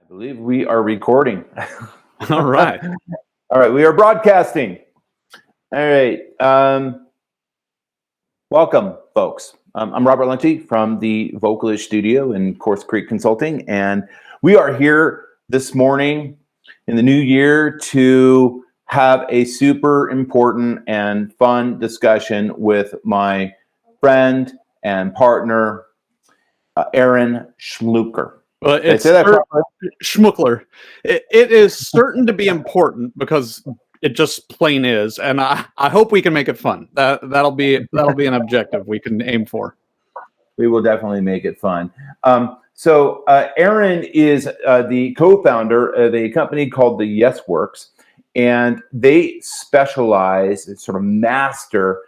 I believe we are recording. All right. All right, we are broadcasting. All right. Welcome, folks. I'm Robert Lunte from the Vocalish Studio in CourseCREEK Consulting, and we are here this morning in the new year to have a super important and fun discussion with my friend and partner, Aaron Schmucker. Well, Did I it's say that properly? Schmuckler. It is certain to be important because it just plain is, and I hope we can make it fun. That'll be an objective we can aim for. We will definitely make it fun. So Aaron is the co-founder of a company called the YesWorks, and they specialize, sort of master,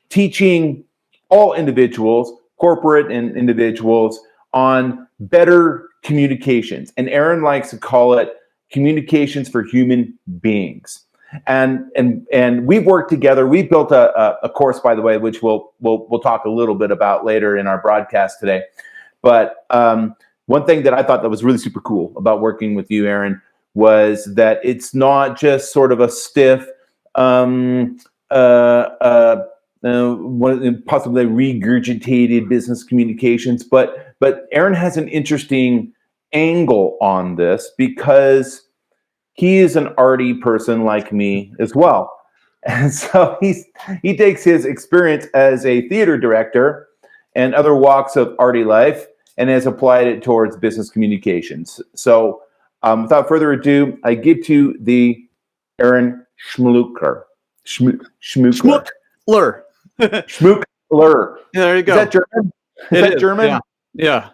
teaching all individuals, corporate and individuals, on better communications. And Aaron likes to call it communications for human beings. And we've worked together. We built a course, by the way, which we'll talk a little bit about later in our broadcast today. But one thing that I thought that was really super cool about working with you, Aaron, was that it's not just sort of a stiff, possibly regurgitated business communications, but Aaron has an interesting angle on this because he is an arty person like me as well. And so he takes his experience as a theater director and other walks of arty life and has applied it towards business communications. So without further ado, I give to the Aaron Schmucker. Schmuckler. Schmuckler. There you go. Is that German? Is that German? Yeah.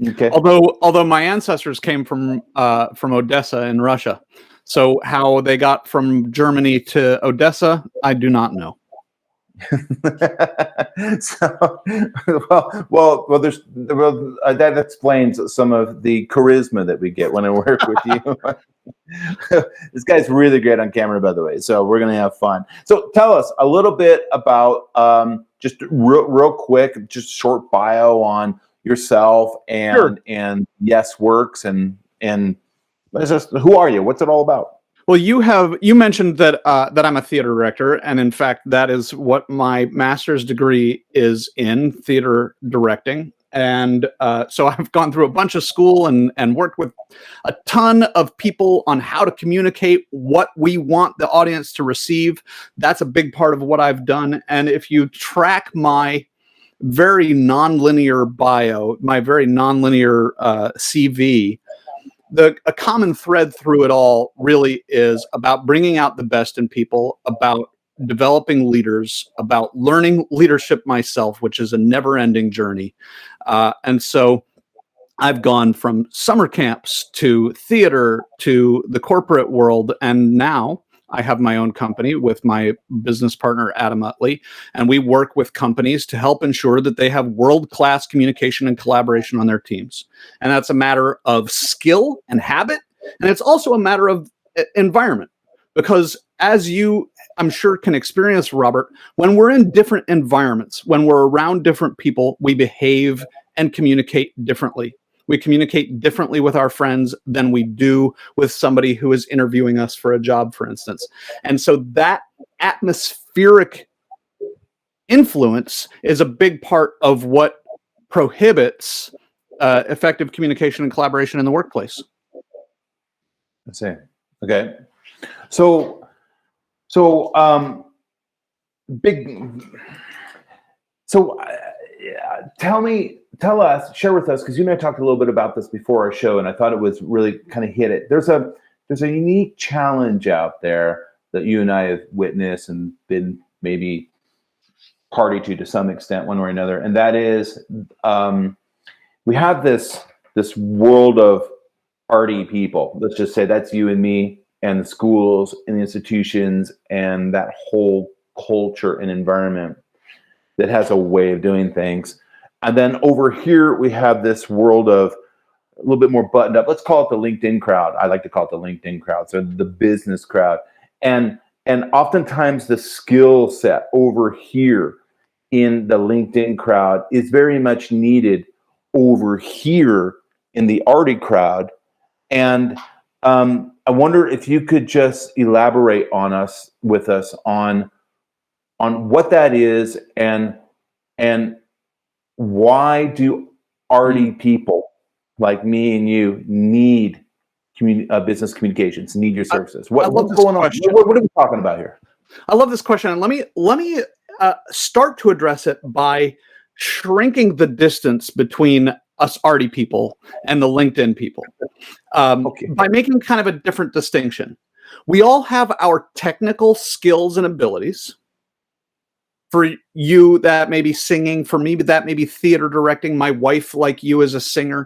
Okay. Although my ancestors came from Odessa in Russia, so how they got from Germany to Odessa, I do not know. So, that explains some of the charisma that we get when I work with you. This guy's really great on camera, by the way. So we're gonna have fun. So tell us a little bit about just real quick, just short bio on yourself and Sure. and YesWorks and who are you? What's it all about? Well, you mentioned that I'm a theater director, and in fact, that is what my master's degree is in, theater directing. And so I've gone through a bunch of school and worked with a ton of people on how to communicate what we want the audience to receive. That's a big part of what I've done. And if you track my very nonlinear bio, my very nonlinear CV, a common thread through it all really is about bringing out the best in people, about developing leaders, about learning leadership myself, which is a never-ending journey. And so I've gone from summer camps to theater to the corporate world, and now I have my own company with my business partner, Adam Utley, and we work with companies to help ensure that they have world-class communication and collaboration on their teams. And that's a matter of skill and habit, and it's also a matter of environment. Because as you, I'm sure, can experience, Robert, when we're in different environments, when we're around different people, we behave and communicate differently. We communicate differently with our friends than we do with somebody who is interviewing us for a job, for instance. And so that atmospheric influence is a big part of what prohibits effective communication and collaboration in the workplace. I see. Okay. So tell us, share with us, because you and I talked a little bit about this before our show, and I thought it was really kind of hit it. There's a unique challenge out there that you and I have witnessed and been maybe party to some extent, one way or another, and that is we have this world of arty people. Let's just say that's you and me, and the schools and the institutions and that whole culture and environment that has a way of doing things. And then over here, we have this world of a little bit more buttoned up. Let's call it the LinkedIn crowd. I like to call it the LinkedIn crowd, so the business crowd. And oftentimes the skill set over here in the LinkedIn crowd is very much needed over here in the arty crowd. And I wonder if you could just elaborate with us on what that is, and why do arty people like me and you need business communications, need your services? I love What's this going on? question. What are we talking about here? I love this question, and let me start to address it by shrinking the distance between us arty people and the LinkedIn people, Okay. by making kind of a different distinction. We all have our technical skills and abilities. For you, that may be singing. For me, that may be theater directing. My wife, like you, is a singer.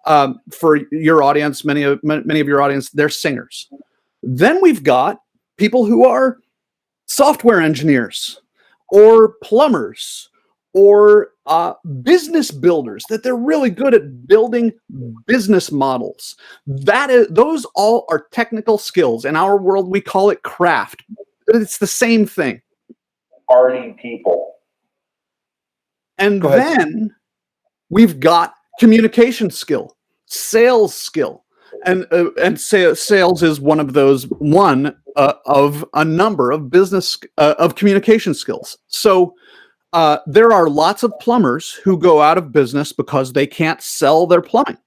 For your audience, many of your audience, they're singers. Then we've got people who are software engineers or plumbers or business builders, that they're really good at building business models. Those all are technical skills. In our world, we call it craft. It's the same thing. Arty people. And then we've got communication skill, sales skill. And sales is one of a number of business of communication skills. So there are lots of plumbers who go out of business because they can't sell their plumbing,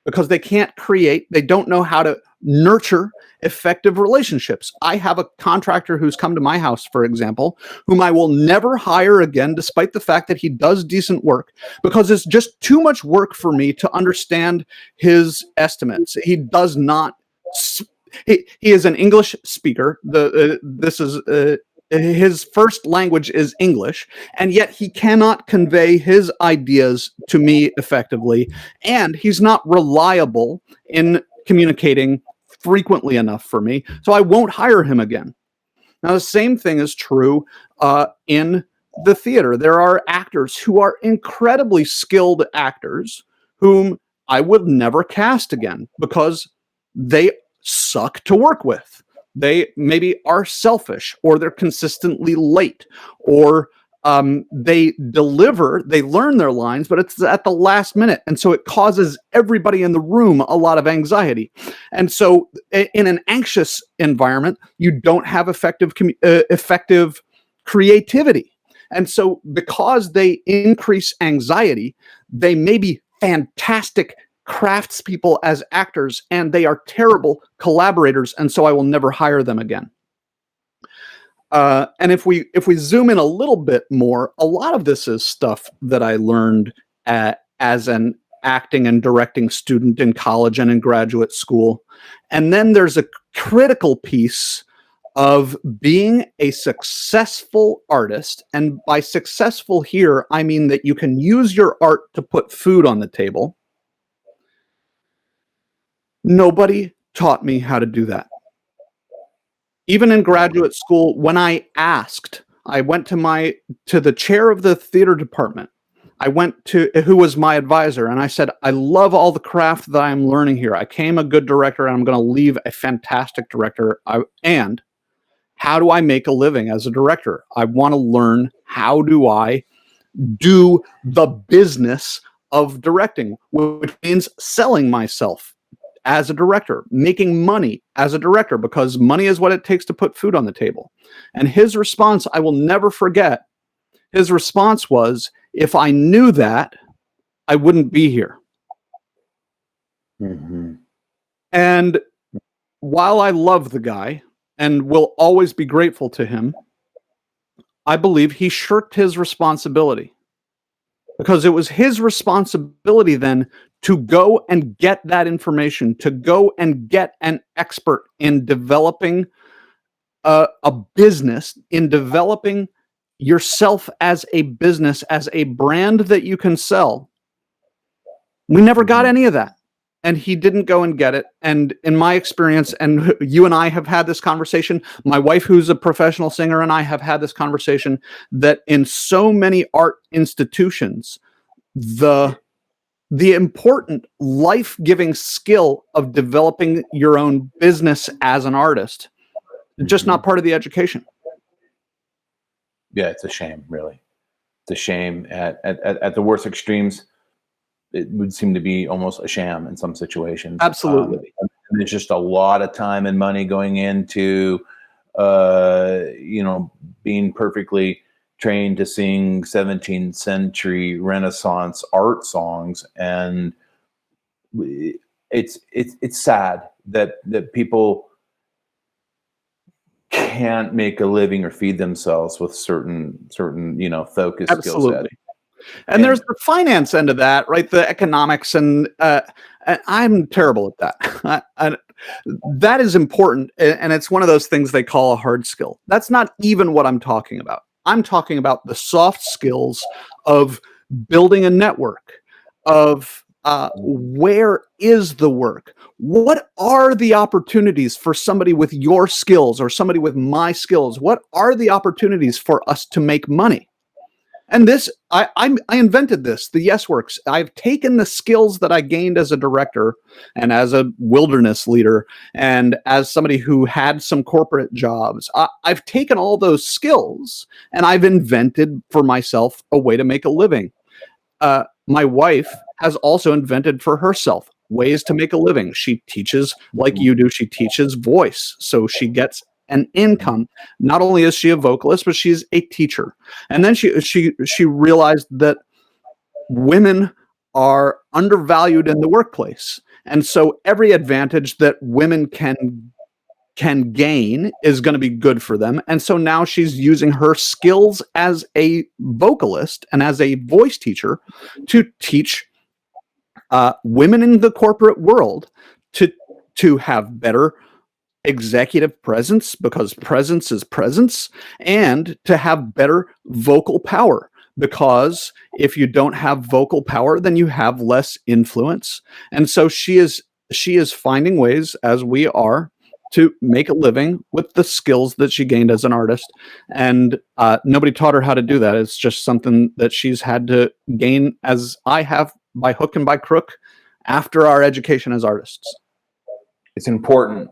because they don't know how to nurture effective relationships. I have a contractor who's come to my house, for example, whom I will never hire again, despite the fact that he does decent work, because it's just too much work for me to understand his estimates. He does not. He is an English speaker. His first language is English, and yet he cannot convey his ideas to me effectively, and he's not reliable in communicating frequently enough for me, so I won't hire him again. Now, the same thing is true in the theater. There are actors who are incredibly skilled actors whom I would never cast again because they suck to work with. They maybe are selfish, or they're consistently late, or they learn their lines, but it's at the last minute. And so it causes everybody in the room a lot of anxiety. And so in an anxious environment, you don't have effective creativity. And so because they increase anxiety, they may be fantastic craftspeople as actors, and they are terrible collaborators. And so I will never hire them again. And if we zoom in a little bit more, a lot of this is stuff that I learned as an acting and directing student in college and in graduate school. And then there's a critical piece of being a successful artist. And by successful here, I mean that you can use your art to put food on the table. Nobody taught me how to do that. Even in graduate school, when I went to the chair of the theater department. Who was my advisor, and I said, I love all the craft that I'm learning here. I became a good director, and I'm going to leave a fantastic director. And how do I make a living as a director? I want to learn, how do I do the business of directing, which means selling myself as a director, making money as a director, because money is what it takes to put food on the table. And his response, I will never forget, his response was, if I knew that, I wouldn't be here. Mm-hmm. And while I love the guy and will always be grateful to him, I believe he shirked his responsibility, because it was his responsibility then to go and get that information, to go and get an expert in developing a business, in developing yourself as a business, as a brand that you can sell. We never got any of that. And he didn't go and get it. And in my experience, and you and I have had this conversation, my wife, who's a professional singer, and I have had this conversation, that in so many art institutions, the important life-giving skill of developing your own business as an artist, just not part of the education. Yeah, it's a shame, really. It's a shame at the worst extremes. it would seem to be almost a sham in some situations. Absolutely. And there's just a lot of time and money going into, being perfectly trained to sing 17th century Renaissance art songs. And it's sad that people can't make a living or feed themselves with certain focused skill set. Absolutely. And there's the finance end of that, right? The economics, and I'm terrible at that. That is important, and it's one of those things they call a hard skill. That's not even what I'm talking about. I'm talking about the soft skills of building a network, of where is the work? What are the opportunities for somebody with your skills or somebody with my skills? What are the opportunities for us to make money? And this, I invented this, the Yes Works. I've taken the skills that I gained as a director and as a wilderness leader and as somebody who had some corporate jobs. I've taken all those skills and I've invented for myself a way to make a living. My wife has also invented for herself ways to make a living. She teaches, like you do, she teaches voice. So she gets an income. Not only is she a vocalist, but she's a teacher. And then she realized that women are undervalued in the workplace. And so every advantage that women can gain is going to be good for them. And so now she's using her skills as a vocalist and as a voice teacher to teach women in the corporate world to have better executive presence, because presence is presence, and to have better vocal power, because if you don't have vocal power, then you have less influence. And so she is finding ways, as we are, to make a living with the skills that she gained as an artist. And nobody taught her how to do that. It's just something that she's had to gain, as I have, by hook and by crook, after our education as artists. It's important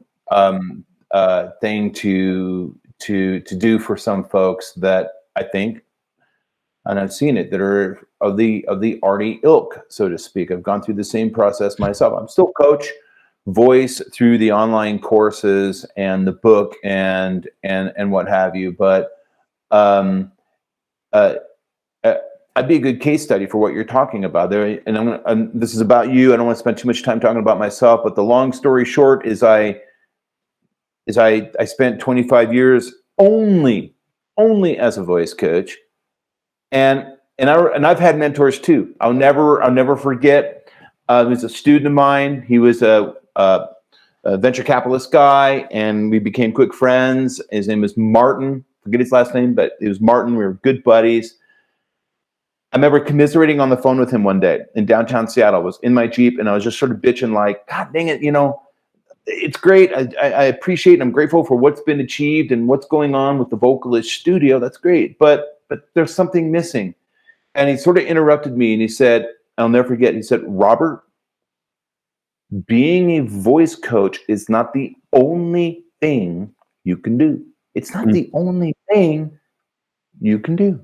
thing to do for some folks that I think, and I've seen it, that are of the arty ilk, so to speak. I've gone through the same process myself. I'm still coach voice through the online courses and the book and what have you, but I'd be a good case study for what you're talking about there. And this is about you. I don't want to spend too much time talking about myself, but the long story short is I spent 25 years only as a voice coach, and I've had mentors too. I'll never forget. He was a student of mine. He was a venture capitalist guy, and we became quick friends. His name is Martin. Forget his last name, but it was Martin. We were good buddies. I remember commiserating on the phone with him one day in downtown Seattle. I was in my Jeep, and I was just sort of bitching like, God dang it, it's great. I appreciate and I'm grateful for what's been achieved and what's going on with the Vocalist Studio. That's great. But there's something missing. And he sort of interrupted me and he said, I'll never forget, he said, Robert, being a voice coach is not the only thing you can do. It's not the only thing you can do.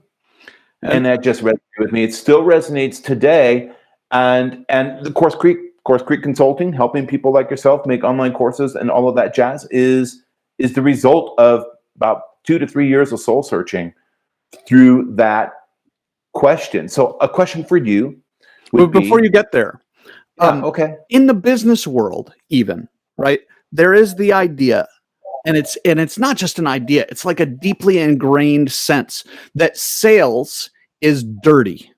And that just resonated with me. It still resonates today. And the CourseCREEK Consulting, helping people like yourself make online courses and all of that jazz is the result of about 2 to 3 years of soul searching through that question. So a question for you would be, before you get there, in the business world, even, right, there is the idea, and it's not just an idea, it's like a deeply ingrained sense that sales is dirty.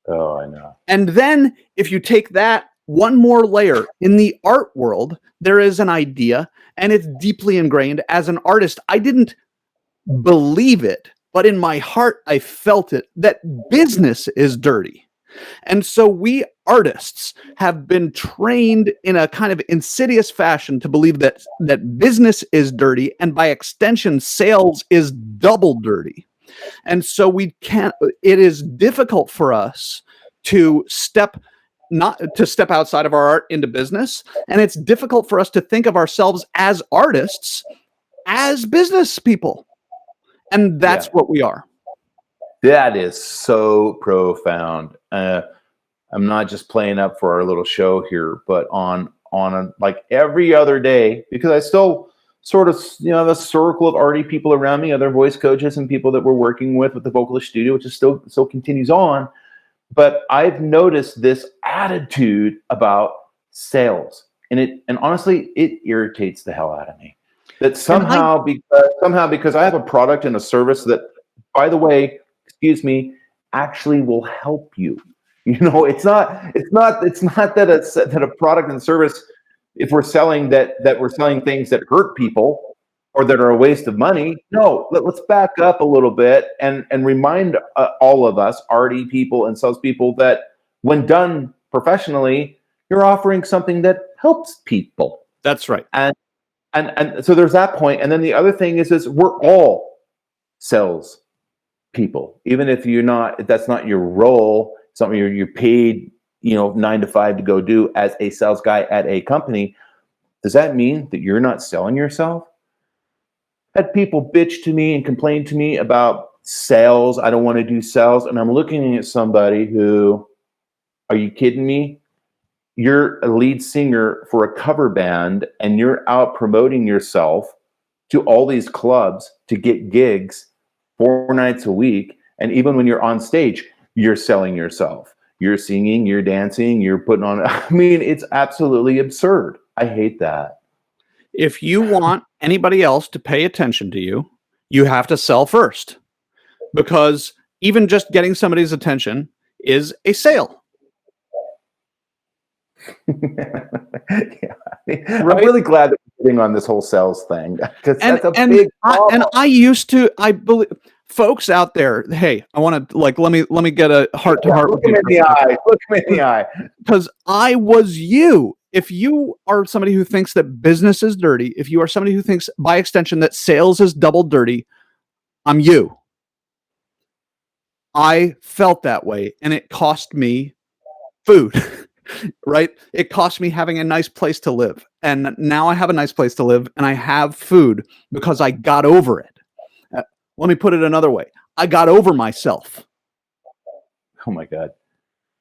Oh, I know. And then if you take that one more layer, in the art world, there is an idea, and it's deeply ingrained. As an artist, I didn't believe it, but in my heart, I felt it, that business is dirty. And so we artists have been trained in a kind of insidious fashion to believe that business is dirty, and by extension, sales is double dirty. And so it is difficult for us to step outside of our art into business. And it's difficult for us to think of ourselves as artists, as business people. And that's what we are. That is so profound. I'm not just playing up for our little show here, but like every other day, because I still sort of, the circle of already people around me, other voice coaches and people that we're working with the Vocalist Studio, which is still continues on. But I've noticed this attitude about sales, and honestly, it irritates the hell out of me. That somehow because I have a product and a service that, by the way, excuse me, actually will help you. It's not that a product and service, if we're selling that we're selling things that hurt people or that are a waste of money. No, let's back up a little bit and remind all of us, RD people and salespeople, that when done professionally, you're offering something that helps people. That's right. And so there's that point. And then the other thing is we're all sales people, even if that's not your role, something you're paid, 9 to 5 to go do as a sales guy at a company. Does that mean that you're not selling yourself? Had people bitch to me and complain to me about sales. I don't want to do sales. And I'm looking at somebody who, are you kidding me? You're a lead singer for a cover band and you're out promoting yourself to all these clubs to get gigs 4 nights a week. And even when you're on stage, you're selling yourself. You're singing, you're dancing, you're putting on. I mean, it's absolutely absurd. I hate that. If you want anybody else to pay attention to you, you have to sell first, because even just getting somebody's attention is a sale. Yeah. I'm really glad that we're getting on this whole sales thing, because that's a big problem. And I believe folks out there, hey, I want to let me get a heart to heart. Look him in the eye. Look him in the eye. Because I was you. If you are somebody who thinks that business is dirty, if you are somebody who thinks by extension that sales is double dirty, I'm you. I felt that way, and it cost me food. Right? It cost me having a nice place to live. And now I have a nice place to live and I have food because I got over it. Let me put it another way. I got over myself. Oh my God.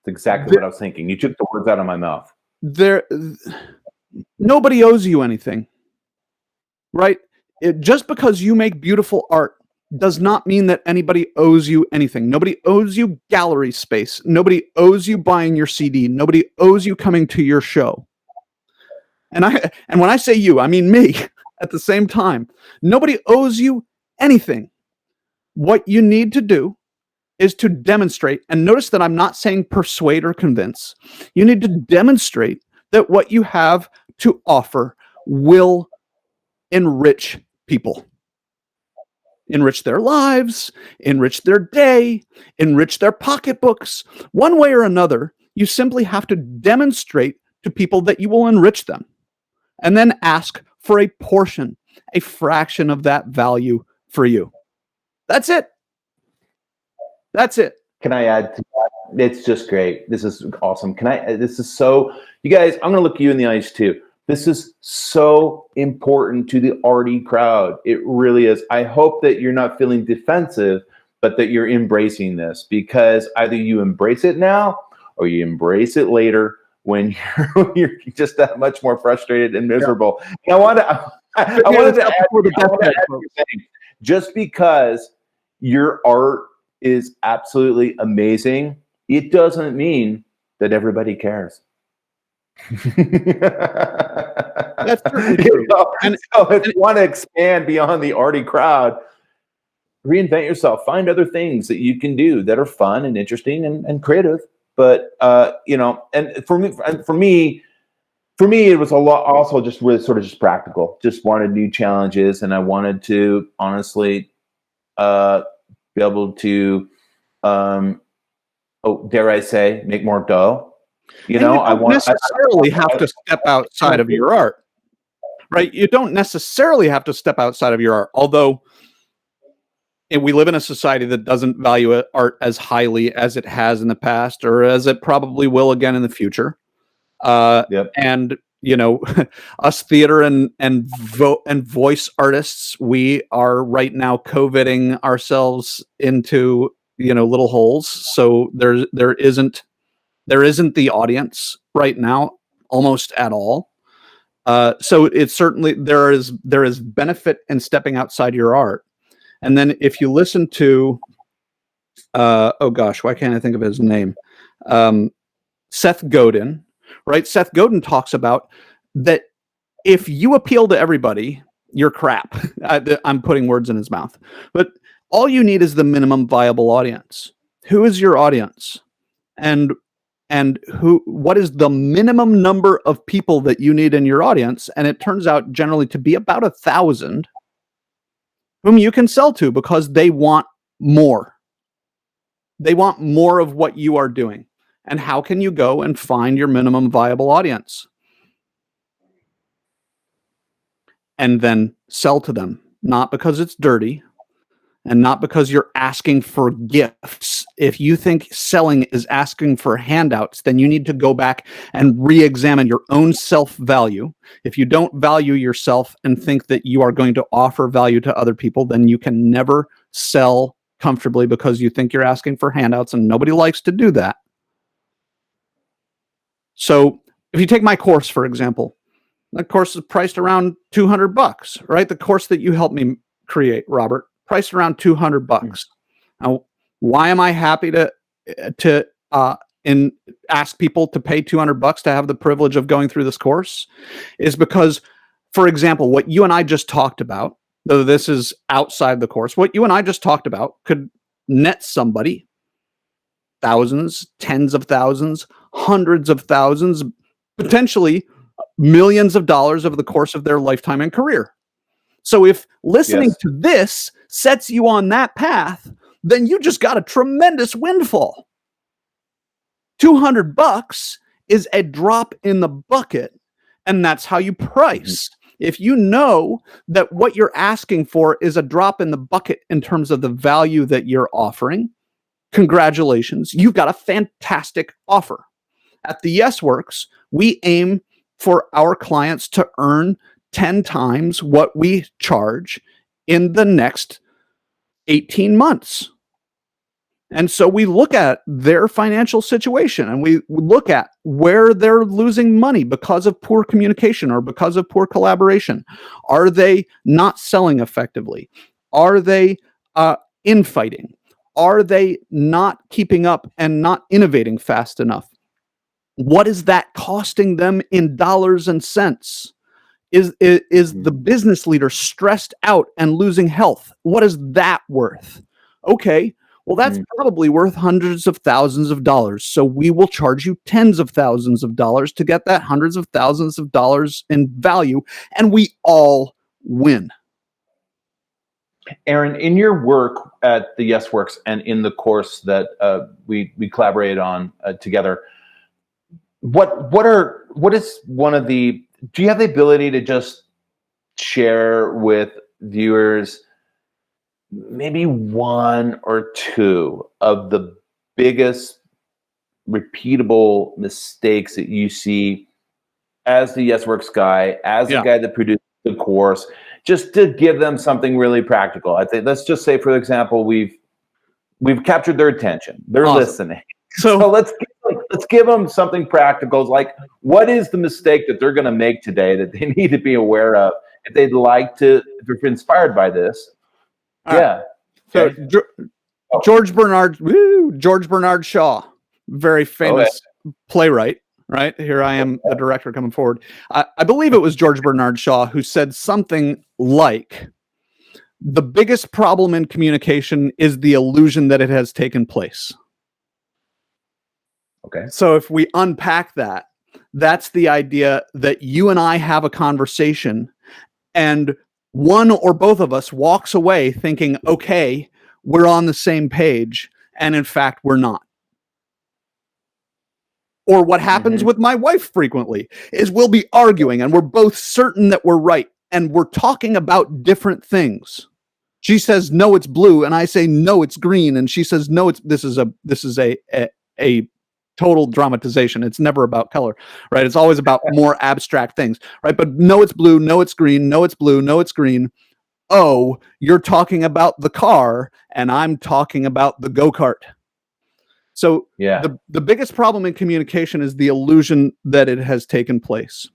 That's exactly what I was thinking. You took the words out of my mouth. Nobody owes you anything. Right? Just because you make beautiful art does not mean that anybody owes you anything. Nobody owes you gallery space. Nobody owes you buying your CD. Nobody owes you coming to your show. And when I say you, I mean me at the same time. Nobody owes you anything. What you need to do is to demonstrate, and notice that I'm not saying persuade or convince. You need to demonstrate that what you have to offer will enrich people. Enrich their lives, enrich their day, enrich their pocketbooks. One way or another, you simply have to demonstrate to people that you will enrich them, and then ask for a portion, a fraction of that value for you. That's it. That's it. Can I add to that? It's just great. This is awesome. This is so, you guys, I'm going to look you in the eyes too. This is so important to the RD crowd. It really is. I hope that you're not feeling defensive, but that you're embracing this, because either you embrace it now or you embrace it later when you're just that much more frustrated and miserable. Yeah. And I wanted to add, just because your art is absolutely amazing, it doesn't mean that everybody cares. That's true. And so if you want to expand beyond the arty crowd, reinvent yourself. Find other things that you can do that are fun and interesting and creative. But and for me, it was a lot. Also, just really sort of just practical. Just wanted new challenges, and I wanted to honestly be able to, dare I say, make more dough. You don't necessarily have to step outside of your art, right? You don't necessarily have to step outside of your art, although we live in a society that doesn't value art as highly as it has in the past, or as it probably will again in the future. Yep. And us theater and voice artists, we are right now COVIDing ourselves into little holes. So there isn't There isn't the audience right now, almost at all. So it's certainly there is benefit in stepping outside your art. And then if you listen to, oh gosh, why can't I think of his name? Seth Godin, right? Seth Godin talks about that if you appeal to everybody, you're crap. I'm putting words in his mouth. But all you need is the minimum viable audience. Who is your audience? And what is the minimum number of people that you need in your audience? And it turns out generally to be about 1,000 whom you can sell to because they want more. They want more of what you are doing. And how can you go and find your minimum viable audience? And then sell to them, not because it's dirty and not because you're asking for gifts. If you think selling is asking for handouts, then you need to go back and re-examine your own self-value. If you don't value yourself and think that you are going to offer value to other people, then you can never sell comfortably because you think you're asking for handouts, and nobody likes to do that. So if you take my course, for example, the course is priced around $200, right? The course that you helped me create, Robert, priced around $200. Now, why am I happy to ask people to pay $200 to have the privilege of going through this course? Is because, for example, what you and I just talked about, though this is outside the course, what you and I just talked about could net somebody thousands, tens of thousands, hundreds of thousands, potentially millions of dollars over the course of their lifetime and career. So if listening to this sets you on that path, then you just got a tremendous windfall. $200 is a drop in the bucket, and that's how you price. If you know that what you're asking for is a drop in the bucket in terms of the value that you're offering, congratulations, you've got a fantastic offer. At the YesWorks, we aim for our clients to earn 10 times what we charge in the next 18 months. And so we look at their financial situation and we look at where they're losing money because of poor communication or because of poor collaboration. Are they not selling effectively? Are they infighting? Are they not keeping up and not innovating fast enough? What is that costing them in dollars and cents? Is the business leader stressed out and losing health? What is that worth? Okay, well, that's probably worth hundreds of thousands of dollars. So we will charge you tens of thousands of dollars to get that hundreds of thousands of dollars in value, and we all win. Aaron, in your work at the YesWorks and in the course that we collaborated on together, what is one of the, do you have the ability to just share with viewers maybe one or two of the biggest repeatable mistakes that you see as the YesWorks guy, as the guy that produced the course, just to give them something really practical? I think, let's just say, for example, we've captured their attention. They're listening. So let's give them something practical. Like, what is the mistake that they're going to make today that they need to be aware of if they'd like to, if they're inspired by this? Okay. George Bernard Shaw, very famous playwright, right? Here I am, the director coming forward. I believe it was George Bernard Shaw who said something like, the biggest problem in communication is the illusion that it has taken place. Okay. So if we unpack that, that's the idea that you and I have a conversation and one or both of us walks away thinking, okay, we're on the same page. And in fact, we're not. Or what happens with my wife frequently is we'll be arguing and we're both certain that we're right. And we're talking about different things. She says, no, it's blue. And I say, no, it's green. And she says, no, this is a total dramatization. It's never about color, right? It's always about more abstract things, right? But no, it's blue. No, it's green. No, it's blue. No, it's green. Oh, you're talking about the car and I'm talking about the go-kart. So Yeah. the biggest problem in communication is the illusion that it has taken place.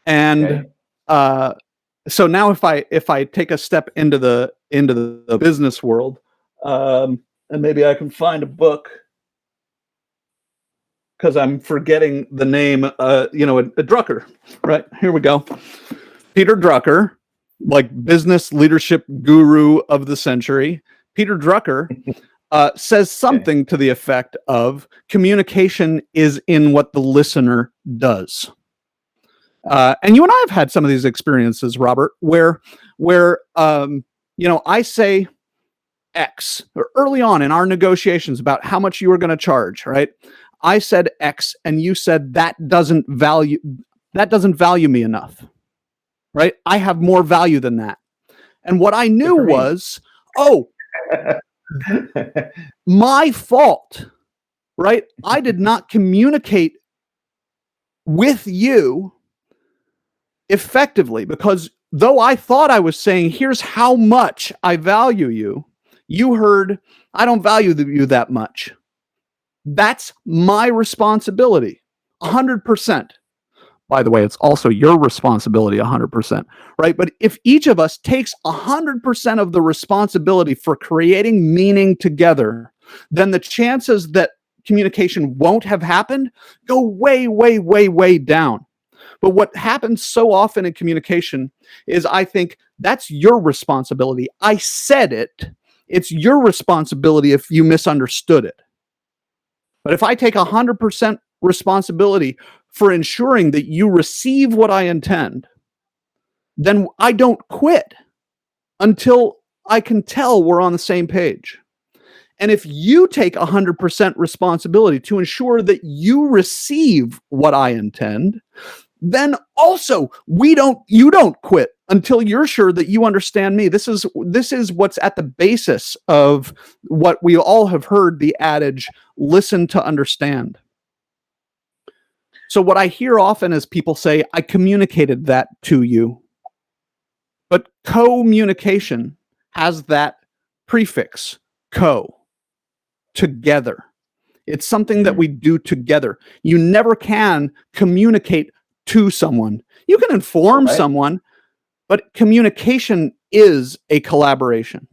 And Okay. so now if I take a step into the business world, and maybe I can find a book, because I'm forgetting the name, a Drucker, right? Here we go. Peter Drucker, like business leadership guru of the century. Peter Drucker says something to the effect of communication is in what the listener does. And you and I have had some of these experiences, Robert, where I say X, or early on in our negotiations about how much you were going to charge, right? I said X, and you said that doesn't value me enough, right? I have more value than that. And what I knew was, my fault, right? I did not communicate with you effectively, because though I thought I was saying, here's how much I value you, you heard, I don't value you that much. That's my responsibility, 100%. By the way, it's also your responsibility, 100%, right? But if each of us takes 100% of the responsibility for creating meaning together, then the chances that communication won't have happened go way, way, way, way down. But what happens so often in communication is, I think that's your responsibility. I said it. It's your responsibility if you misunderstood it. But if I take 100% responsibility for ensuring that you receive what I intend, then I don't quit until I can tell we're on the same page. And if you take 100% responsibility to ensure that you receive what I intend, then also you don't quit until you're sure that you understand me. This is what's at the basis of what we all have heard, the adage, listen to understand. So what I hear often is people say, I communicated that to you. But communication has that prefix, co, together. It's something that we do together. You never can communicate to someone. You can inform someone, but communication is a collaboration.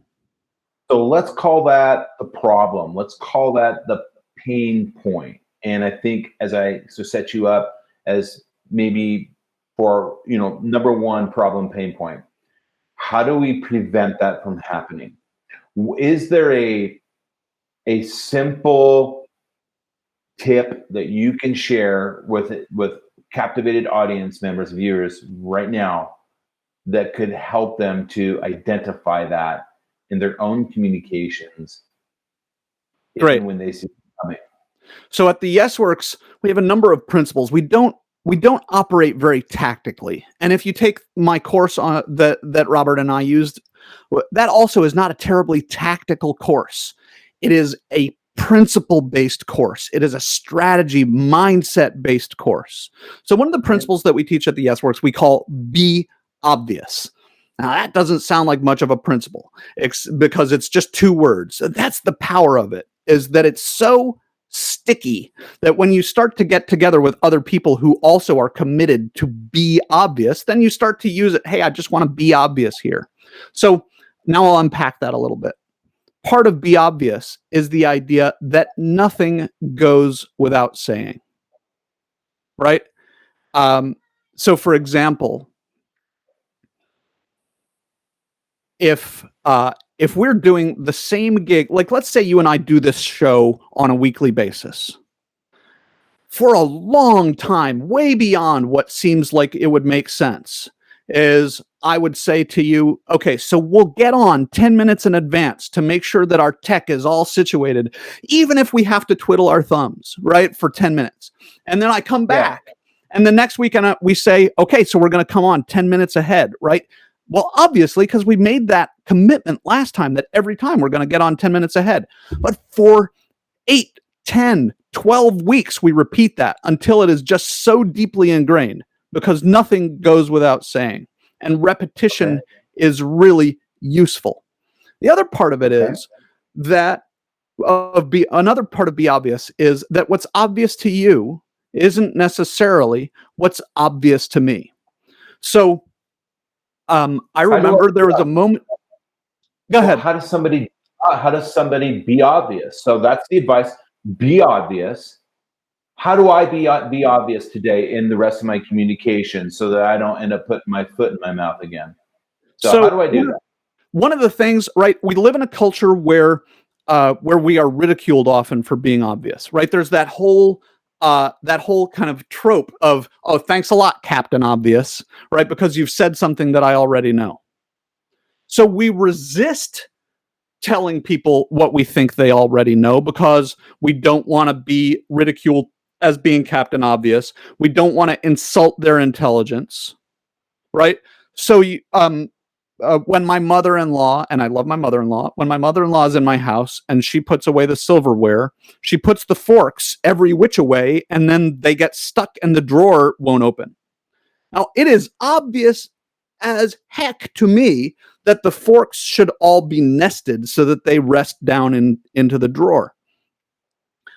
So let's call that the problem. Let's call that the pain point. And I think as I set you up as maybe for, number one problem pain point, how do we prevent that from happening? Is there a simple tip that you can share with captivated audience members, viewers right now, that could help them to identify that in their own communications? Great. When they see it coming. So at the Yes Works, we have a number of principles. We don't operate very tactically. And if you take my course on that Robert and I used, that also is not a terribly tactical course. It is a principle-based course. It is a strategy, mindset-based course. So one of the principles that we teach at the Yes Works, we call be obvious. Now that doesn't sound like much of a principle, because it's just 2 words. That's the power of it, is that it's so sticky that when you start to get together with other people who also are committed to be obvious, then you start to use it. Hey, I just want to be obvious here. So now I'll unpack that a little bit. Part of be obvious is the idea that nothing goes without saying, right? So for example, if we're doing the same gig, like let's say you and I do this show on a weekly basis for a long time, way beyond what seems like it would make sense, is I would say to you, okay, so we'll get on 10 minutes in advance to make sure that our tech is all situated, even if we have to twiddle our thumbs, right, for 10 minutes. And then I come back, and the next weekend we say, okay, so we're going to come on 10 minutes ahead, right? Well, obviously, because we made that commitment last time that every time we're going to get on 10 minutes ahead. But for 8, 10, 12 weeks, we repeat that until it is just so deeply ingrained, because nothing goes without saying. And repetition is really useful. The other part of it is that another part of be obvious is that what's obvious to you isn't necessarily what's obvious to me. So I remember there was a moment. Go Well, ahead. how does somebody be obvious? So that's the advice. Be obvious. How do I be obvious today in the rest of my communication so that I don't end up putting my foot in my mouth again? So how So do I do that? one of the things, right? We live in a culture where we are ridiculed often for being obvious, right? There's that whole kind of trope of, oh, thanks a lot, Captain Obvious, right? Because you've said something that I already know. So we resist telling people what we think they already know because we don't want to be ridiculed as being Captain Obvious. We don't want to insult their intelligence, right? So when my mother-in-law, and I love my mother-in-law, when my mother-in-law is in my house and she puts away the silverware, she puts the forks every which away, and then they get stuck and the drawer won't open. Now, it is obvious as heck to me that the forks should all be nested so that they rest down into the drawer.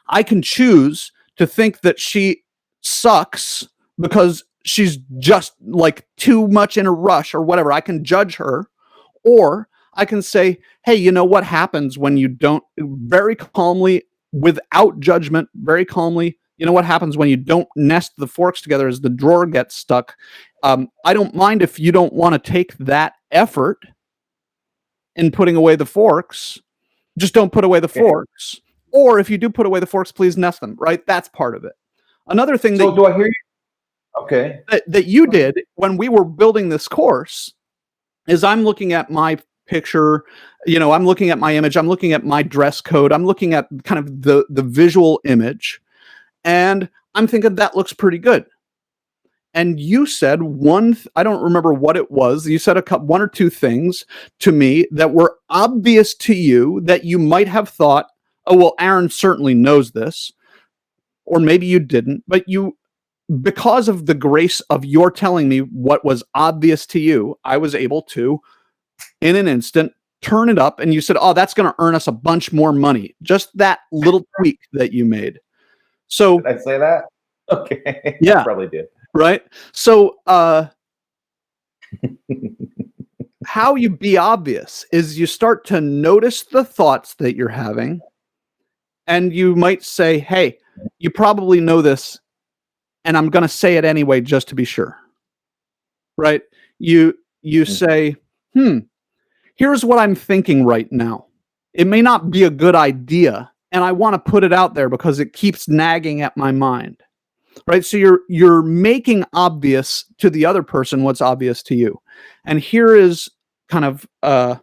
I can choose to think that she sucks because she's just like too much in a rush or whatever. I can judge her, or I can say, hey, you know what happens when you don't, very calmly, without judgment, very calmly, you know what happens when you don't nest the forks together as the drawer gets stuck. I don't mind if you don't want to take that effort in putting away the forks. Just don't put away the forks. Or if you do put away the forks, please nest them, right? That's part of it. Another thing So do I hear you? Okay. that you did when we were building this course is I'm looking at my picture, I'm looking at my image, I'm looking at my dress code, I'm looking at kind of the visual image, and I'm thinking that looks pretty good. And you said I don't remember what it was. You said one or two things to me that were obvious to you that you might have thought, oh, well, Aaron certainly knows this, or maybe you didn't, but because of the grace of your telling me what was obvious to you, I was able to, in an instant, turn it up, and you said, oh, that's going to earn us a bunch more money. Just that little tweak that you made. So did I say that? Okay. Yeah. I probably did. Right? So how you be obvious is you start to notice the thoughts that you're having, and you might say, hey, you probably know this, and I'm going to say it anyway just to be sure. Right? You say, here's what I'm thinking right now. It may not be a good idea, and I want to put it out there because it keeps nagging at my mind. Right? So you're making obvious to the other person what's obvious to you. And here is kind of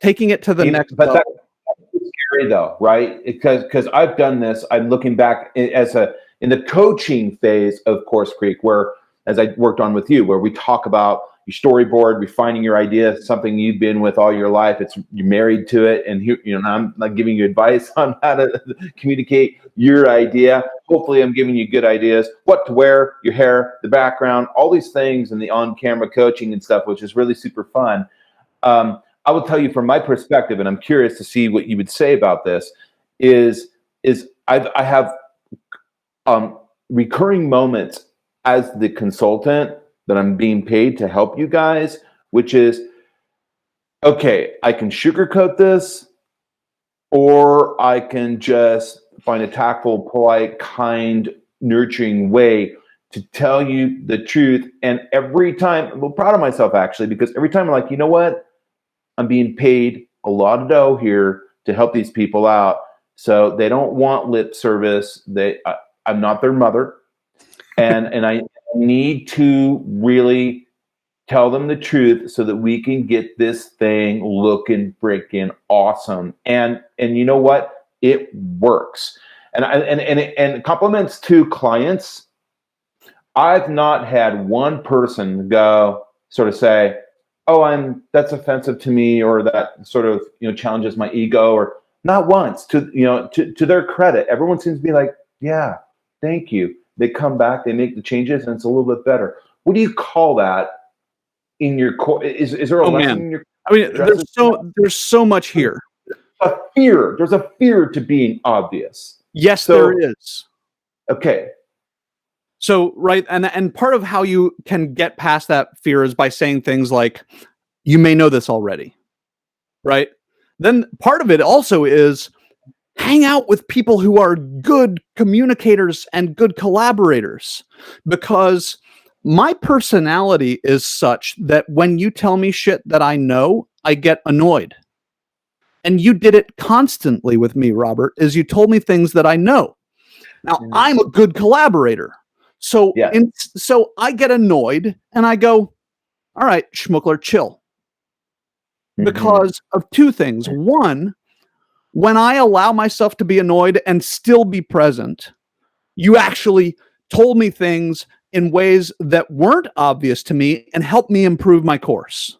taking it to the next level. But that's scary though, right? Because I've done this. I'm looking back in the coaching phase of CourseCREEK, where, as I worked on with you, where we talk about your storyboard, refining your idea, something you've been with all your life. You're married to it, and here, I'm not giving you advice on how to communicate your idea. Hopefully, I'm giving you good ideas, what to wear, your hair, the background, all these things, and the on-camera coaching and stuff, which is really super fun. I will tell you from my perspective, and I'm curious to see what you would say about this. Is I have recurring moments as the consultant that I'm being paid to help you guys, which is, okay, I can sugarcoat this, or I can just find a tactful, polite, kind, nurturing way to tell you the truth. And every time, I'm proud of myself actually, because every time I'm like, you know what? I'm being paid a lot of dough here to help these people out. So they don't want lip service. I'm not their mother. And I need to really tell them the truth so that we can get this thing looking freaking awesome. And you know what? It works. And compliments to clients. I've not had one person go sort of say, oh, that's offensive to me, or that sort of challenges my ego, or not once. To their credit, everyone seems to be like, yeah, thank you. They come back, they make the changes, and it's a little bit better. What do you call that in your course? Is there a lesson in your? I mean, there's so much here. a fear. There's a fear to being obvious. Yes, So, there is. Okay. So, right, and part of how you can get past that fear is by saying things like, you may know this already, right? Then part of it also is hang out with people who are good communicators and good collaborators, because my personality is such that when you tell me shit that I know, I get annoyed. And you did it constantly with me, Robert, is you told me things that I know. Now, I'm a good collaborator. So, Yeah. so I get annoyed and I go, all right, Schmuckler, chill. Because of two things. One, when I allow myself to be annoyed and still be present, you actually told me things in ways that weren't obvious to me and helped me improve my course.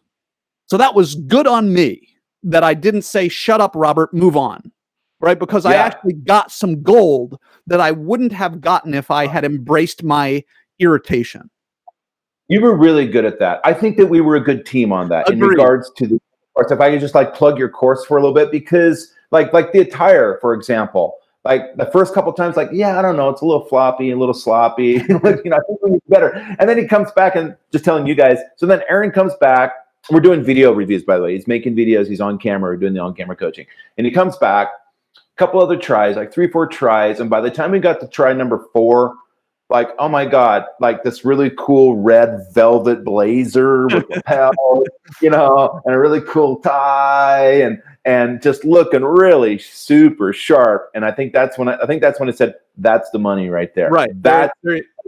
So that was good on me that I didn't say, shut up, Robert, move on. Right? Because I actually got some gold that I wouldn't have gotten if I had embraced my irritation. You were really good at that. I think that we were a good team on that. Agreed. In regards to the course. If I could just like plug your course for a little bit, because like the attire, for example, like the first couple times, like, yeah, I don't know, it's a little floppy, a little sloppy. I think we need better. And then he comes back and just telling you guys. So then Aaron comes back. We're doing video reviews, by the way. He's making videos. He's on camera. We're doing the on-camera coaching. And he comes back, a couple other tries, like 3-4 tries. And by the time we got to try number 4, like, oh my God, like this really cool red velvet blazer with lapels, and a really cool tie and just looking really super sharp. And I think that's when I said, that's the money right there. Right.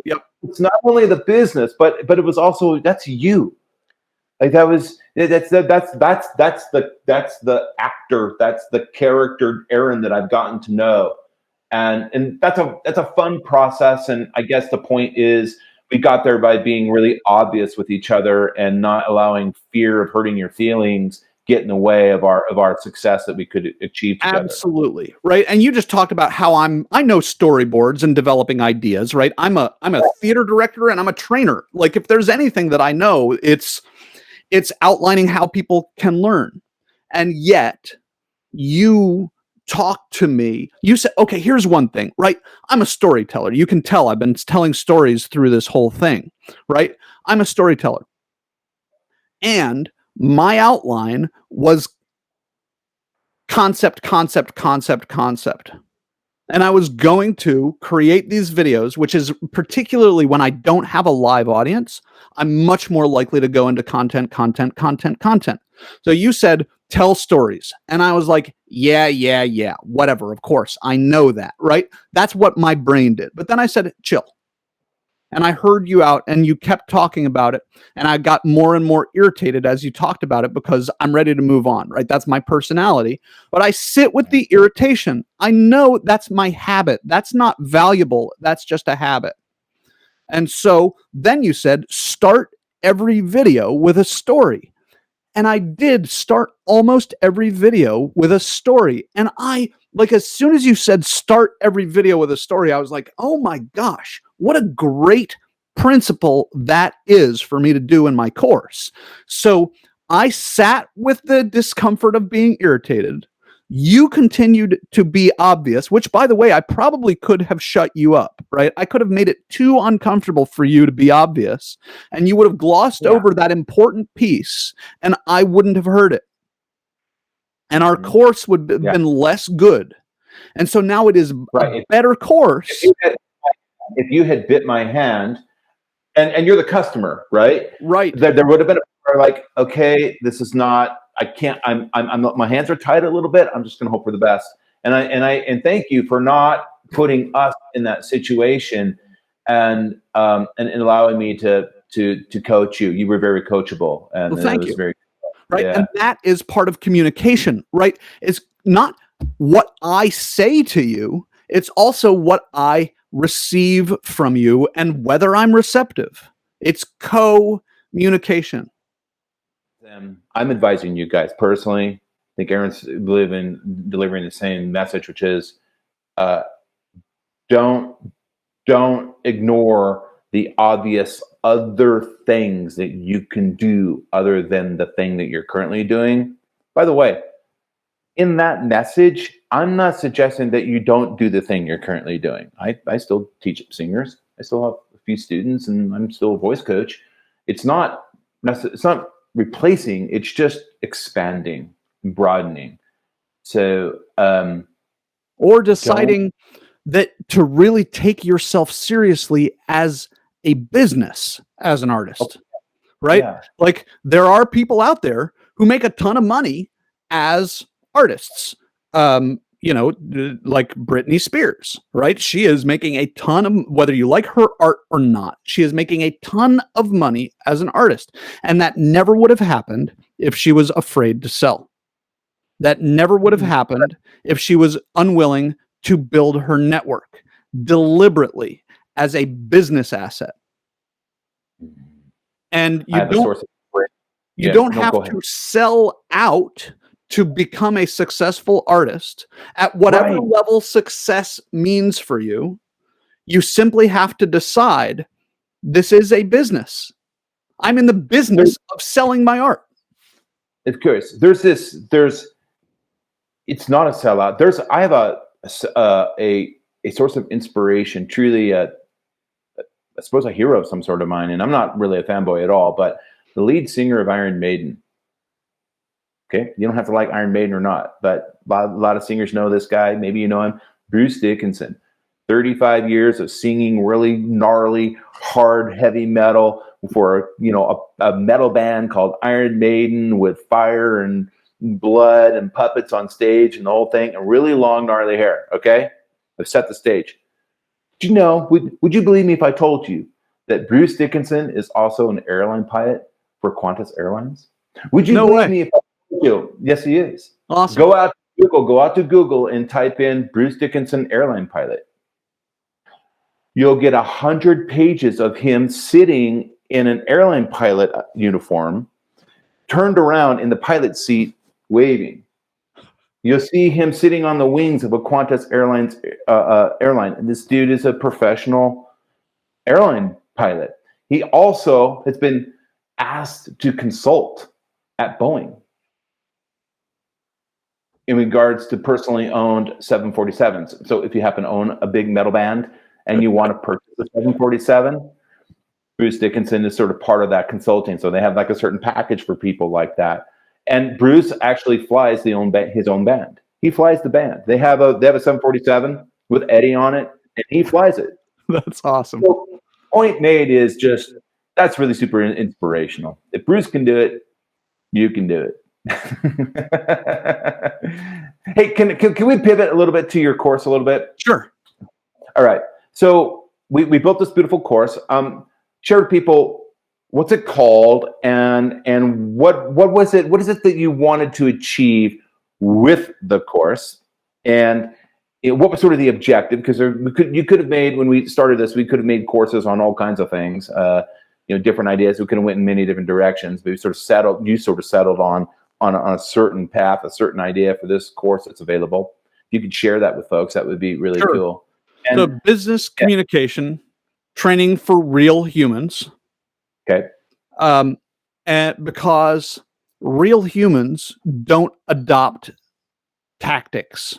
Yep. It's not only the business, but it was also, that's you. Like that's the actor, that's the character Aaron that I've gotten to know. And that's a fun process. And I guess the point is we got there by being really obvious with each other and not allowing fear of hurting your feelings get in the way of our success that we could achieve together. Absolutely. Right. And you just talked about how I know storyboards and developing ideas, right? I'm a theater director and I'm a trainer. Like if there's anything that I know, it's outlining how people can learn. And yet you talk to me. You said, okay, here's one thing, right? I'm a storyteller. You can tell I've been telling stories through this whole thing, right? I'm a storyteller. And my outline was concept. And I was going to create these videos, which is particularly when I don't have a live audience, I'm much more likely to go into content. So you said, tell stories. And I was like, yeah, whatever. Of course, I know that, right? That's what my brain did. But then I said, chill. And I heard you out and you kept talking about it. And I got more and more irritated as you talked about it because I'm ready to move on, right? That's my personality. But I sit with the irritation. I know that's my habit. That's not valuable. That's just a habit. And so then you said, start every video with a story. And I did start almost every video with a story. And as soon as you said start every video with a story, I was like, oh my gosh, what a great principle that is for me to do in my course. So I sat with the discomfort of being irritated. You continued to be obvious, which, by the way, I probably could have shut you up, right? I could have made it too uncomfortable for you to be obvious, and you would have glossed over that important piece, and I wouldn't have heard it. And our course would have been less good. And so now it is a better course. If you had bit my hand, and you're the customer, right? Right. There would have been like, okay, this is not. I can't. I'm. My hands are tied a little bit. I'm just going to hope for the best. And thank you for not putting us in that situation, and allowing me to coach you. You were very coachable, and well, thank it was you. very right. Yeah. And that is part of communication, right? It's not what I say to you. It's also what I receive from you and whether I'm receptive. It's communication. I'm advising you guys personally. I think Aaron's delivering the same message, which is don't ignore the obvious other things that you can do other than the thing that you're currently doing. By the way, in that message, I'm not suggesting that you don't do the thing you're currently doing. I still teach singers. I still have a few students, and I'm still a voice coach. It's not replacing. It's just expanding, broadening. So, or deciding that to really take yourself seriously as a business, as an artist, right? Yeah. Like, there are people out there who make a ton of money as artists. Like Britney Spears, right? She is making a ton of, whether you like her art or not, she is making a ton of money as an artist. And that never would have happened if she was afraid to sell. That never would have happened if she was unwilling to build her network deliberately as a business asset. And you don't have to sell out to become a successful artist at whatever level success means for you. You simply have to decide, this is a business. I'm in the business of selling my art. Of course, it's not a sellout. I have a source of inspiration, truly I suppose a hero of some sort of mine, and I'm not really a fanboy at all, but the lead singer of Iron Maiden. Okay, you don't have to like Iron Maiden or not, but a lot of singers know this guy. Maybe you know him, Bruce Dickinson. 35 years of singing really gnarly, hard, heavy metal for a metal band called Iron Maiden, with fire and blood and puppets on stage and the whole thing, and really long, gnarly hair. Okay, I've set the stage. Do you know? Would you believe me if I told you that Bruce Dickinson is also an airline pilot for Qantas Airlines? Would you believe me if I told you? Yes, he is. Awesome. Go out to Google and type in Bruce Dickinson airline pilot. You'll get 100 pages of him sitting in an airline pilot uniform, turned around in the pilot seat, waving. You'll see him sitting on the wings of a Qantas Airlines airline. And this dude is a professional airline pilot. He also has been asked to consult at Boeing in regards to personally owned 747s. So if you happen to own a big metal band and you want to purchase a 747, Bruce Dickinson is sort of part of that consulting. So they have like a certain package for people like that. And Bruce actually flies his own band. He flies the band. They have a 747 with Eddie on it, and he flies it. That's awesome. So, point made is just, that's really super inspirational. If Bruce can do it, you can do it. Hey, can we pivot a little bit to your course a little bit? Sure. All right. So we built this beautiful course. Share with people, what's it called, and what was it? What is it that you wanted to achieve with the course, and what was sort of the objective? Because you could have made, when we started this, we could have made courses on all kinds of things, different ideas. We could have went in many different directions, but you sort of settled on a certain path, a certain idea for this course that's available. If you could share that with folks, that would be really cool. And so business communication training for real humans. Okay. And because real humans don't adopt tactics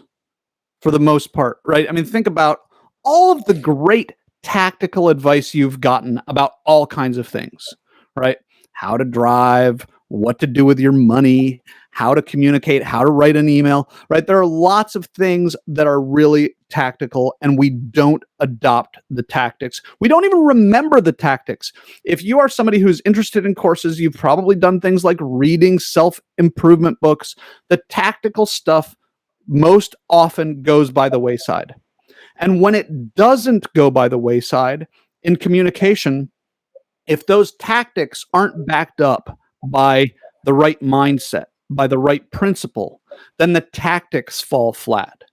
for the most part, right? I mean, think about all of the great tactical advice you've gotten about all kinds of things, right? How to drive, what to do with your money, how to communicate, how to write an email, right? There are lots of things that are really tactical, and we don't adopt the tactics. We don't even remember the tactics. If you are somebody who's interested in courses, you've probably done things like reading self-improvement books. The tactical stuff most often goes by the wayside. And when it doesn't go by the wayside in communication, if those tactics aren't backed up by the right mindset, by the right principle, then the tactics fall flat,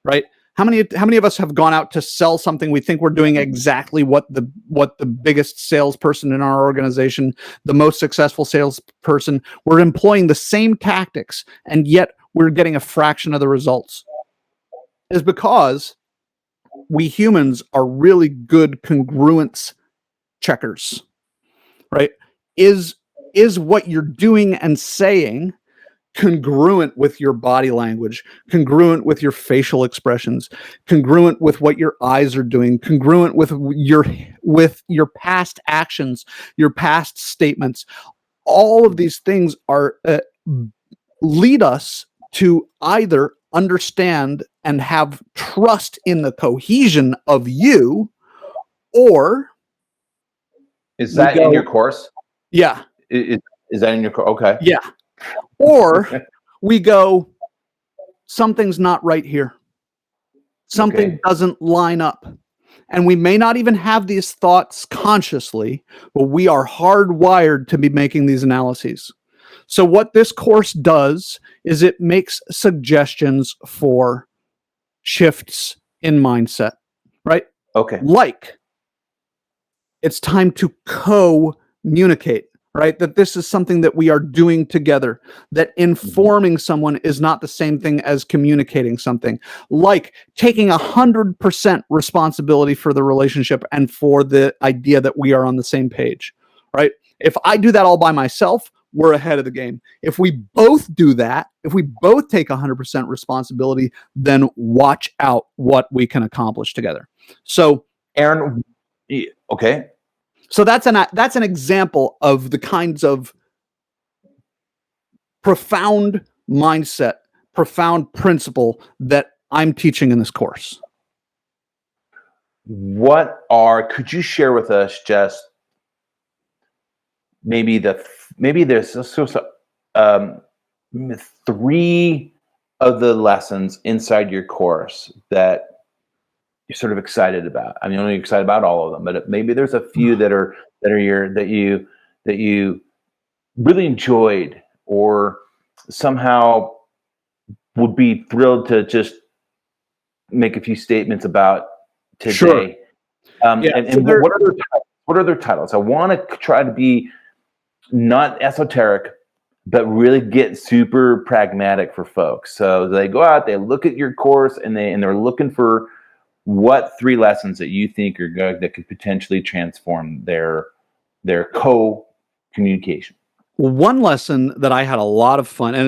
right? How many of us have gone out to sell something? We think we're doing exactly what the biggest salesperson in our organization, the most successful salesperson, we're employing the same tactics, and yet we're getting a fraction of the results. Is because we humans are really good congruence checkers, right? Is what you're doing and saying congruent with your body language, congruent with your facial expressions, congruent with what your eyes are doing, congruent with your past actions, your past statements. All of these things are lead us to either understand and have trust in the cohesion of you, or Is that in your course? Yeah. Is that in your course? Okay. Yeah. Or we go, something's not right here. Something doesn't line up. And we may not even have these thoughts consciously, but we are hardwired to be making these analyses. So what this course does is it makes suggestions for shifts in mindset, right? Okay. Like, it's time to communicate, right? That this is something that we are doing together, that informing someone is not the same thing as communicating something. Like taking 100% responsibility for the relationship and for the idea that we are on the same page, right? If I do that all by myself, we're ahead of the game. If we both do that, if we both take 100% responsibility, then watch out what we can accomplish together. So, Aaron, okay. So that's an example of the kinds of profound mindset, profound principle that I'm teaching in this course. Could you share with us just maybe there's three of the lessons inside your course that you're sort of excited about? I mean, I'm only excited about all of them, but maybe there's a few that you really enjoyed, or somehow would be thrilled to just make a few statements about today. Sure. What are their titles? I want to try to be not esoteric, but really get super pragmatic for folks. So they go out, they look at your course, and they're looking for what three lessons that you think are good that could potentially transform their co-communication. One lesson that I had a lot of fun, and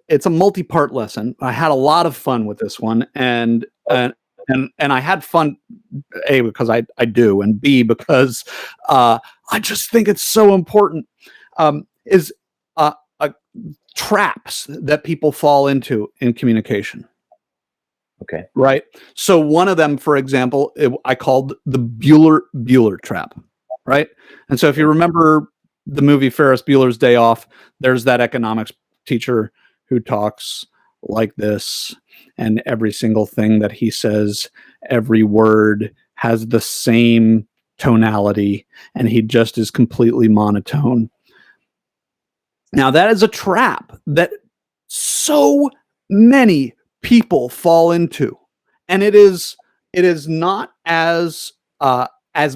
it's a multi-part lesson. I had a lot of fun with this one, and I had fun, A, because I do, and B, because I just think it's so important. Is traps that people fall into in communication. Okay. Right. So one of them, for example, I called the Bueller trap. Right. And so if you remember the movie Ferris Bueller's Day Off, there's that economics teacher who talks like this, and every single thing that he says, every word has the same tonality, and he just is completely monotone. Now, that is a trap that so many people fall into, and it is not as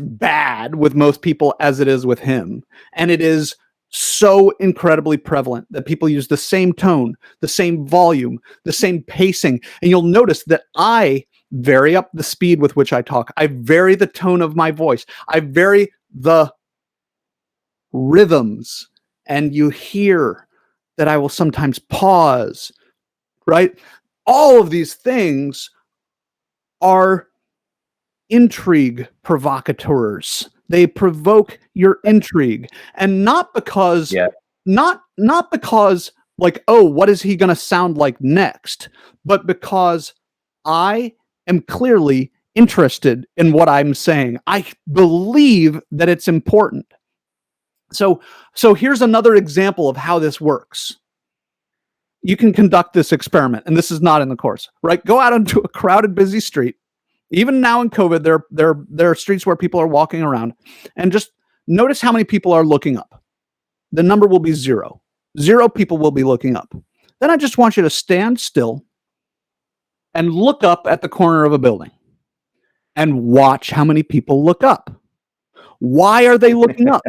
bad with most people as it is with him, and it is so incredibly prevalent that people use the same tone, the same volume, the same pacing. And you'll notice that I vary up the speed with which I talk. I vary the tone of my voice. I vary the rhythms. And you hear that I will sometimes pause, right? All of these things are intrigue provocateurs. They provoke your intrigue, and not because, not because like, oh, what is he going to sound like next? But because I am clearly interested in what I'm saying. I believe that it's important. So here's another example of how this works. You can conduct this experiment, and this is not in the course, right? Go out into a crowded, busy street. Even now in COVID, there are streets where people are walking around, and just notice how many people are looking up. The number will be 0. 0 people will be looking up. Then I just want you to stand still and look up at the corner of a building and watch how many people look up. Why are they looking up?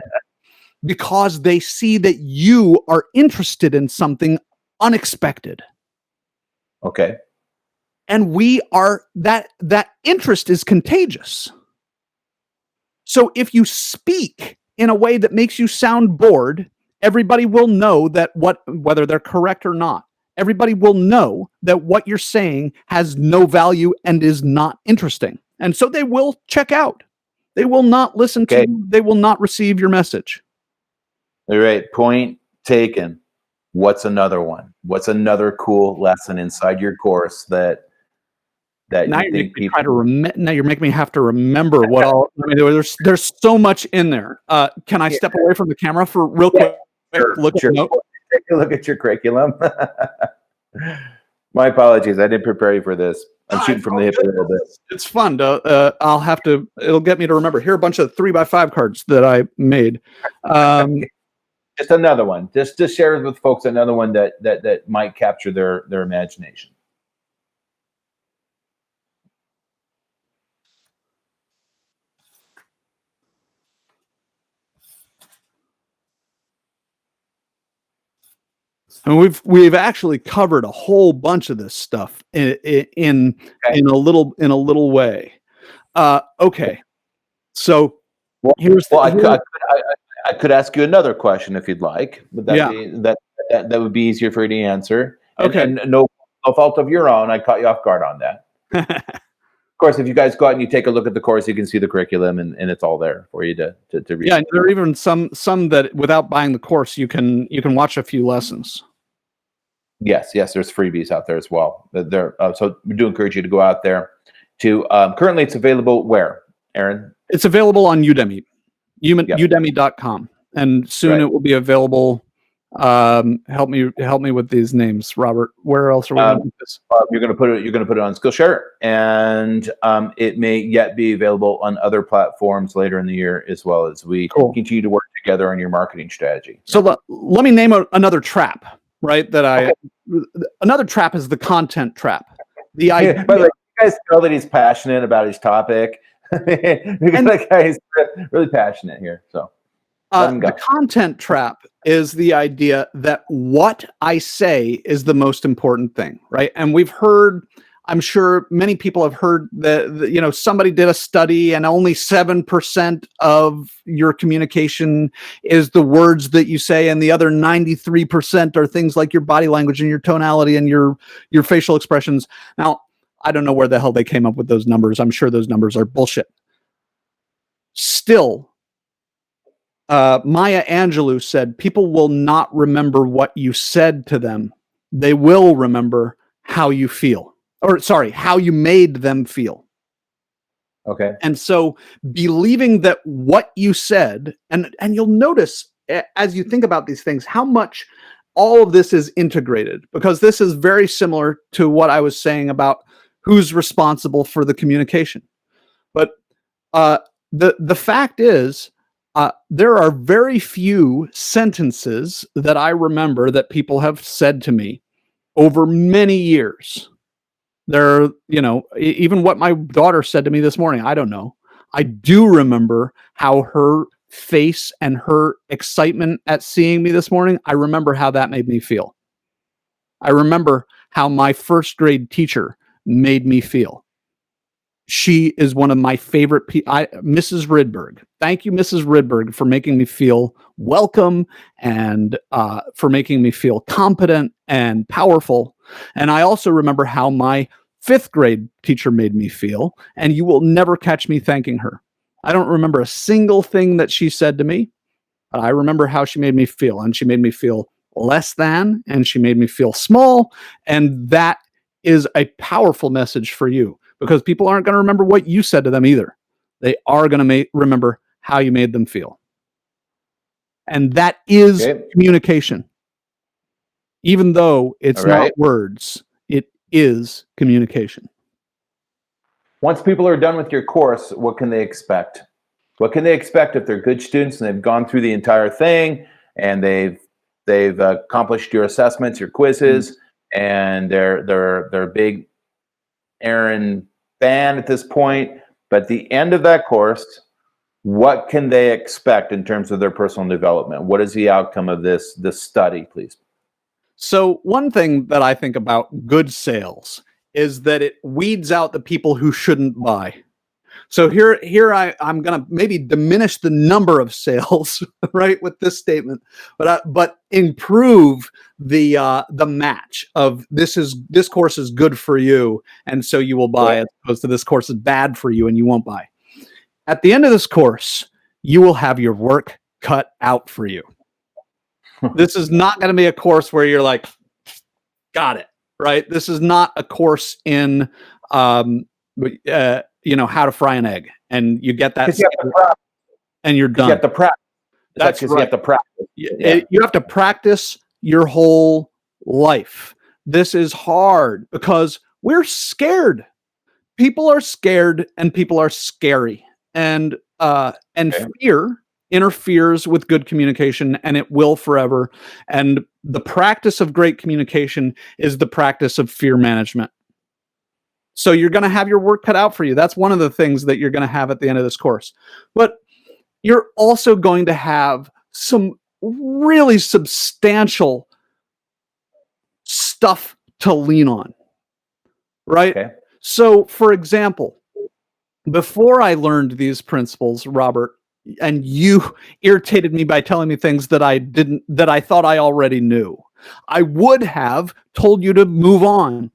Because they see that you are interested in something unexpected. Okay. And we are, that interest is contagious. So if you speak in a way that makes you sound bored, everybody will know that whether they're correct or not. everybody will know that what you're saying has no value and is not interesting. And so they will check out. They will not listen to you. They will not receive your message. All right. Point taken. What's another one? What's another cool lesson inside your course that Now you think people? Now you're making me have to remember what all. I mean, there's so much in there. Can I step away from the camera for real quick? Sure, Look sure. Take a look at your curriculum. My apologies. I didn't prepare you for this. I'm shooting from the hip a little bit. It's fun. I'll have to. It'll get me to remember. Here are a bunch of 3x5 cards that I made. Just another one. Just share with folks another one that might capture their imagination. And we've actually covered a whole bunch of this stuff in a little way. Okay, so here's I could ask you another question if you'd like. Would that that would be easier for you to answer? Okay. And no fault of your own. I caught you off guard on that. Of course, if you guys go out and you take a look at the course, you can see the curriculum and it's all there for you to read. Yeah, there are even some that without buying the course, you can watch a few lessons. Yes, there's freebies out there as well. So we do encourage you to go out there. Currently, it's available where, Aaron? It's available on Udemy, udemy.com, and soon it will be available. Help me with these names, Robert. Where else are we going to put this? You're going to put it on Skillshare, and it may yet be available on other platforms later in the year, as well as we continue to work together on your marketing strategy. So let me name another trap. Right, another trap is the content trap. The idea. But you guys know that he's passionate about his topic. That guy's really passionate here. So the content trap is the idea that what I say is the most important thing, right? And we've heard. I'm sure many people have heard that somebody did a study and only 7% of your communication is the words that you say, and the other 93% are things like your body language and your tonality and your facial expressions. Now, I don't know where the hell they came up with those numbers. I'm sure those numbers are bullshit. Still, Maya Angelou said, people will not remember what you said to them. They will remember how you feel. How you made them feel. Okay. And so believing that what you said, and you'll notice as you think about these things, how much all of this is integrated, because this is very similar to what I was saying about who's responsible for the communication. But the fact is, there are very few sentences that I remember that people have said to me over many years. Even what my daughter said to me this morning, I don't know. I do remember how her face and her excitement at seeing me this morning, I remember how that made me feel. I remember how my first grade teacher made me feel. She is one of my favorite people, Mrs. Rydberg. Thank you, Mrs. Rydberg, for making me feel welcome and for making me feel competent and powerful. And I also remember how my fifth grade teacher made me feel, and you will never catch me thanking her. I don't remember a single thing that she said to me, but I remember how she made me feel, and she made me feel less than, and she made me feel small, and that is a powerful message for you, because people aren't going to remember what you said to them either. They are going to remember how you made them feel. And that is communication. Even though it's not words, it is communication. Once people are done with your course, what can they expect? What can they expect if they're good students and they've gone through the entire thing and they've accomplished your assessments, your quizzes, and they're big Aaron fan at this point? But at the end of that course, what can they expect in terms of their personal development? What is the outcome of this study, please? So one thing that I think about good sales is that it weeds out the people who shouldn't buy. So I'm going to maybe diminish the number of sales, right, with this statement, but improve the match of this course is good for you, and so you will buy, as opposed to this course is bad for you and you won't buy. At the end of this course, you will have your work cut out for you. This is not going to be a course where you're like, got it, right? This is not a course in how to fry an egg, and you get that and you're done. You have to practice. That's right. You have to practice. You have to practice your whole life. This is hard because we're scared. People are scared, and people are scary, and fear interferes with good communication, and it will forever. And the practice of great communication is the practice of fear management. So you're going to have your work cut out for you. That's one of the things that you're going to have at the end of this course. But you're also going to have some really substantial stuff to lean on, right? Okay. So, for example, before I learned these principles, Robert, and you irritated me by telling me things that I thought I already knew, I would have told you to move on.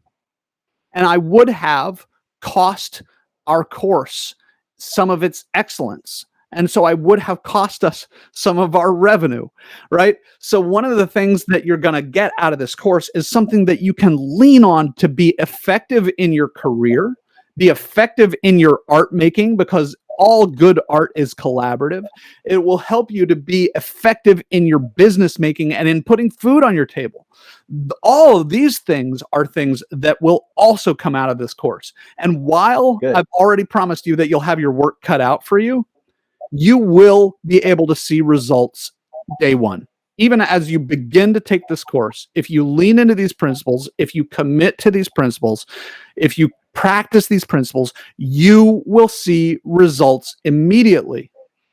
And I would have cost our course some of its excellence. And so I would have cost us some of our revenue, right? So one of the things that you're going to get out of this course is something that you can lean on to be effective in your career, be effective in your art making, because all good art is collaborative. It will help you to be effective in your business making and in putting food on your table. All of these things are things that will also come out of this course. And while I've already promised you that you'll have your work cut out for you, you will be able to see results day one. Even as you begin to take this course, if you lean into these principles, if you commit to these principles, if you practice these principles, you will see results immediately.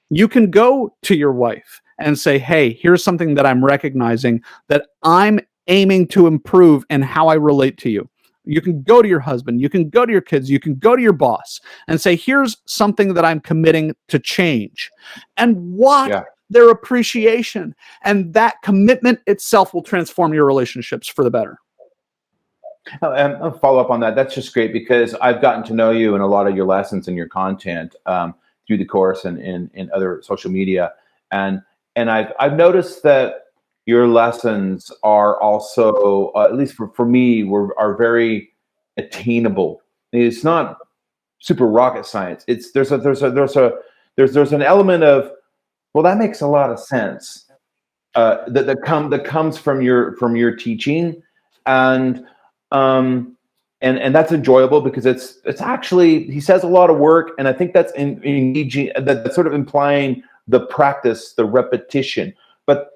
You can go to your wife and say, hey, here's something that I'm recognizing that I'm aiming to improve in how I relate to you. You can go to your husband, you can go to your kids, you can go to your boss and say, here's something that I'm committing to change. And watch their appreciation. And that commitment itself will transform your relationships for the better. And I'll follow up on that. That's just great, because I've gotten to know you and a lot of your lessons and your content through the course and in other social media. And I've noticed that your lessons are also, at least for me, are very attainable. It's not super rocket science. There's an element of, well, that makes a lot of sense that comes from your teaching, and that's enjoyable, because it's actually, he says a lot of work, and I think that's engaging, that's sort of implying the practice, the repetition.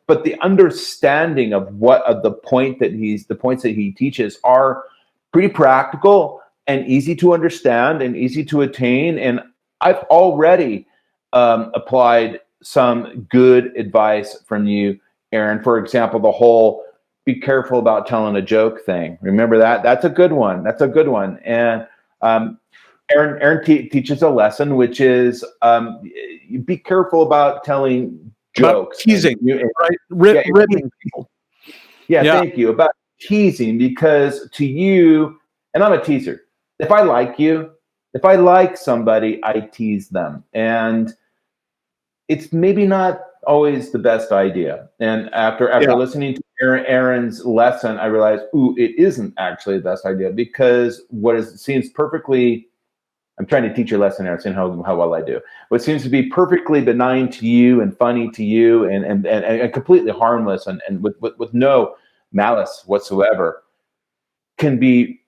But the understanding of the points that he teaches are pretty practical and easy to understand and easy to attain. And I've already applied some good advice from you, Aaron. For example, the whole be careful about telling a joke thing. Remember that? That's a good one. That's a good one. And Aaron teaches a lesson, which is be careful about telling jokes. About teasing, right? Ripping people. Yeah, thank you. About teasing, because to you, and I'm a teaser, if I like somebody, I tease them. And it's maybe not always the best idea. And after listening to Aaron's lesson, I realized, it isn't actually the best idea, because seems perfectly, I'm trying to teach your lesson, Aaron, seeing how well I do. What seems to be perfectly benign to you and funny to you and completely harmless and with no malice whatsoever can be,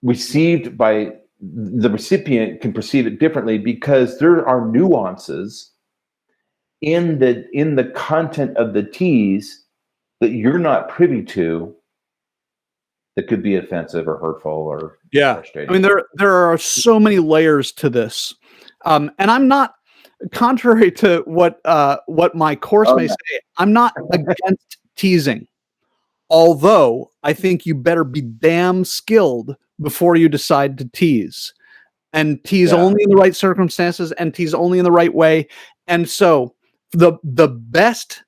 received by the recipient, can perceive it differently, because there are nuances in the content of the tease that you're not privy to, that could be offensive or hurtful or frustrating. I mean, there are so many layers to this, and I'm not, contrary to what my course may say, I'm not against teasing. Although I think you better be damn skilled before you decide to tease, and tease Yeah. only in the right circumstances and tease only in the right way. And so the best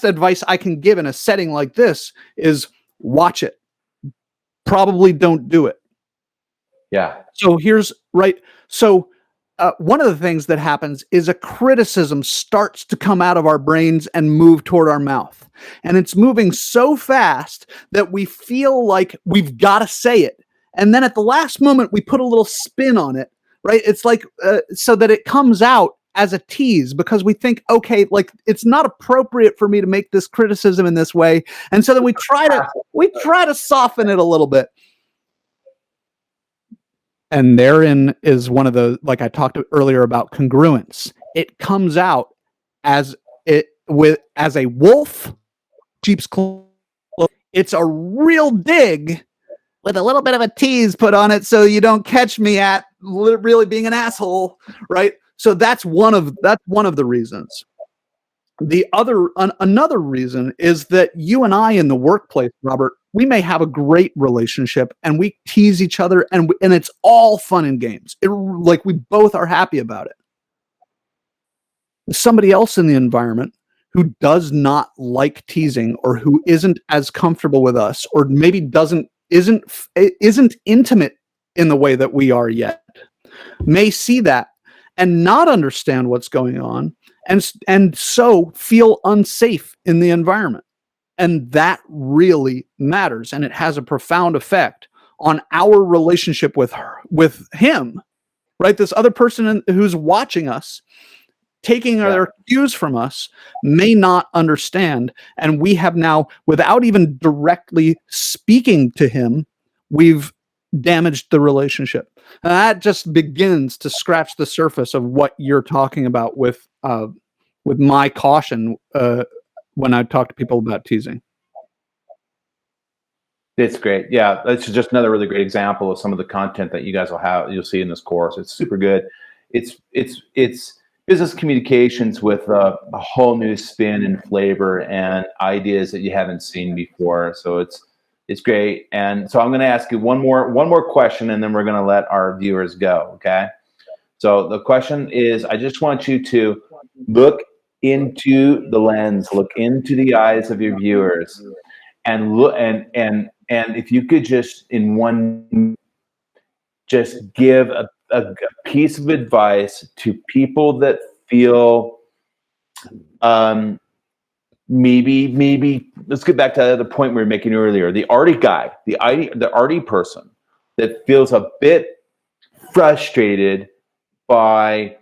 advice I can give in a setting like this is watch it. Probably don't do it. Yeah. So here's right. So one of the things that happens is a criticism starts to come out of our brains and move toward our mouth. And it's moving so fast that we feel like we've got to say it. And then at the last moment, we put a little spin on it, right? It's like, so that it comes out as a tease, because we think, okay, like it's not appropriate for me to make this criticism in this way. And so then we try to soften it a little bit. And therein is one of the, like I talked earlier about congruence. It comes out as a wolf, sheep's clothing. It's a real dig with a little bit of a tease put on it, so you don't catch me at really being an asshole, right? So that's one of the reasons. The other, another reason is that you and I in the workplace, Robert, we may have a great relationship and we tease each other and it's all fun and games. Like we both are happy about it. Somebody else in the environment who does not like teasing, or who isn't as comfortable with us, or maybe isn't intimate in the way that we are yet, may see that and not understand what's going on, and so feel unsafe in the environment. And that really matters, and it has a profound effect on our relationship with him, right? This other person who's watching us, taking their cues from us, may not understand, and we have now, without even directly speaking to him, we've damaged the relationship. And that just begins to scratch the surface of what you're talking about with my caution when I talk to people about teasing. It's great. Yeah, that's just another really great example of some of the content that you guys you'll see in this course. It's super good. It's business communications with a whole new spin and flavor and ideas that you haven't seen before. So it's great. And so I'm going to ask you one more question, and then we're going to let our viewers go. Okay. So the question is, I just want you to look into the lens, look into the eyes of your viewers, and look, and if you could just just give a piece of advice to people that feel maybe let's get back to the point we were making earlier, the arty guy, the arty person that feels a bit frustrated by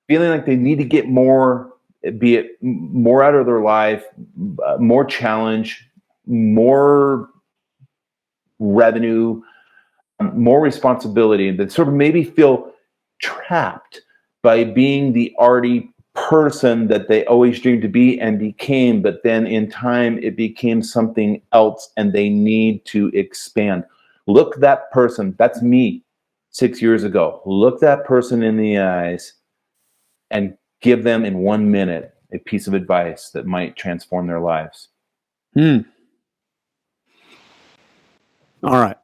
feeling like they need to get more, be it more out of their life, more challenge, more revenue, more responsibility, and that sort of maybe feel trapped by being the arty person that they always dreamed to be and became, but then in time it became something else and they need to expand. Look that person, that's me 6 years ago. Look that person in the eyes and give them in 1 minute a piece of advice that might transform their lives. All right.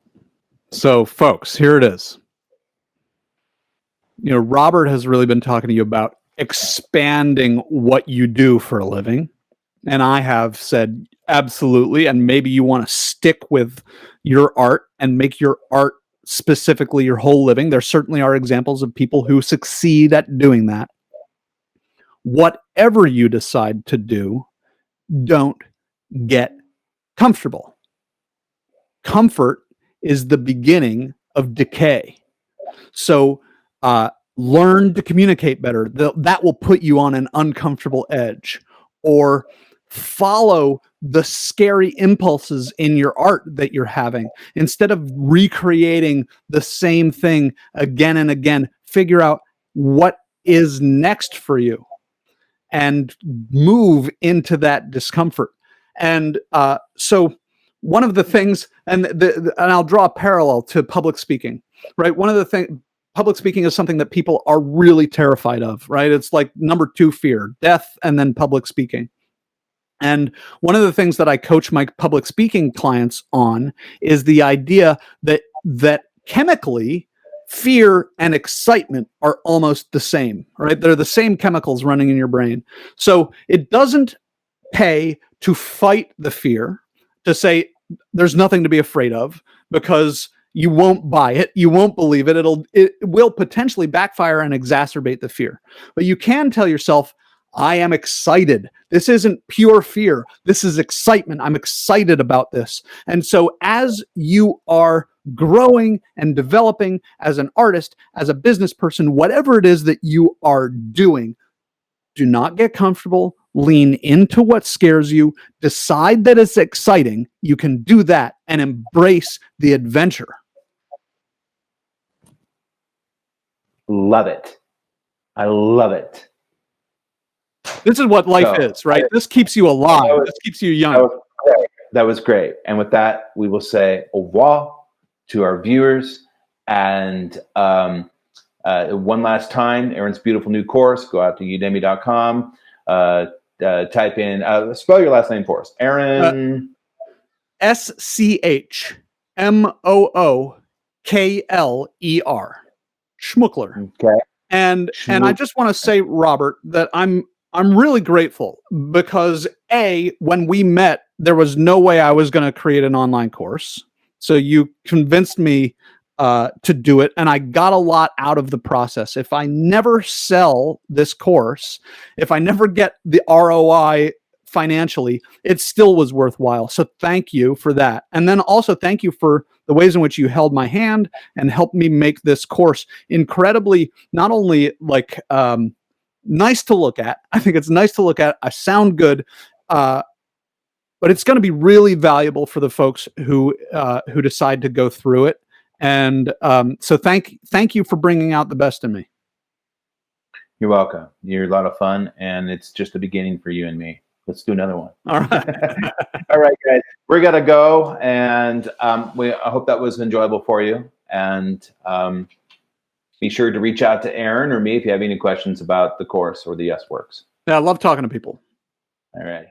So folks, here it is. You know, Robert has really been talking to you about expanding what you do for a living. And I have said, absolutely. And maybe you want to stick with your art and make your art specifically your whole living. There certainly are examples of people who succeed at doing that. Whatever you decide to do, don't get comfortable. Comfort is the beginning of decay. So learn to communicate better. That will put you on an uncomfortable edge. Or follow the scary impulses in your art that you're having. Instead of recreating the same thing again and again, figure out what is next for you and move into that discomfort. And so one of the things, and I'll draw a parallel to public speaking, right? One of the things, public speaking is something that people are really terrified of, right? It's like number 2 fear, death, and then public speaking. And one of the things that I coach my public speaking clients on is the idea that that chemically, fear and excitement are almost the same, right? They're the same chemicals running in your brain. So it doesn't pay to fight the fear, to say there's nothing to be afraid of, because you won't buy it, you won't believe it, it will potentially backfire and exacerbate the fear. But you can tell yourself, I am excited. This isn't pure fear. This is excitement. I'm excited about this. And so as you are growing and developing as an artist, as a business person, whatever it is that you are doing, do not get comfortable. Lean into what scares you. Decide that it's exciting. You can do that and embrace the adventure. Love it. I love it. This is what life is, right? This keeps you alive. This keeps you young. That was great. And with that, we will say au revoir to our viewers. And one last time, Aaron's beautiful new course. Go out to udemy.com. Type in, spell your last name for us. Aaron. SCHMOOKLER. Schmuckler. Okay. And I just want to say, Robert, that I'm really grateful because when we met, there was no way I was going to create an online course. So you convinced me to do it, and I got a lot out of the process. If I never sell this course, if I never get the ROI financially, it still was worthwhile. So thank you for that. And then also thank you for the ways in which you held my hand and helped me make this course incredibly, not only like nice to look at. I think it's nice to look at. I sound good, but it's going to be really valuable for the folks who decide to go through it. And so thank you for bringing out the best in me. You're welcome. You're a lot of fun, and it's just the beginning for you and me. Let's do another one. All right. All right, guys. We're going to go, and I hope that was enjoyable for you. And be sure to reach out to Aaron or me if you have any questions about the course or the YesWorks. Yeah, I love talking to people. All right.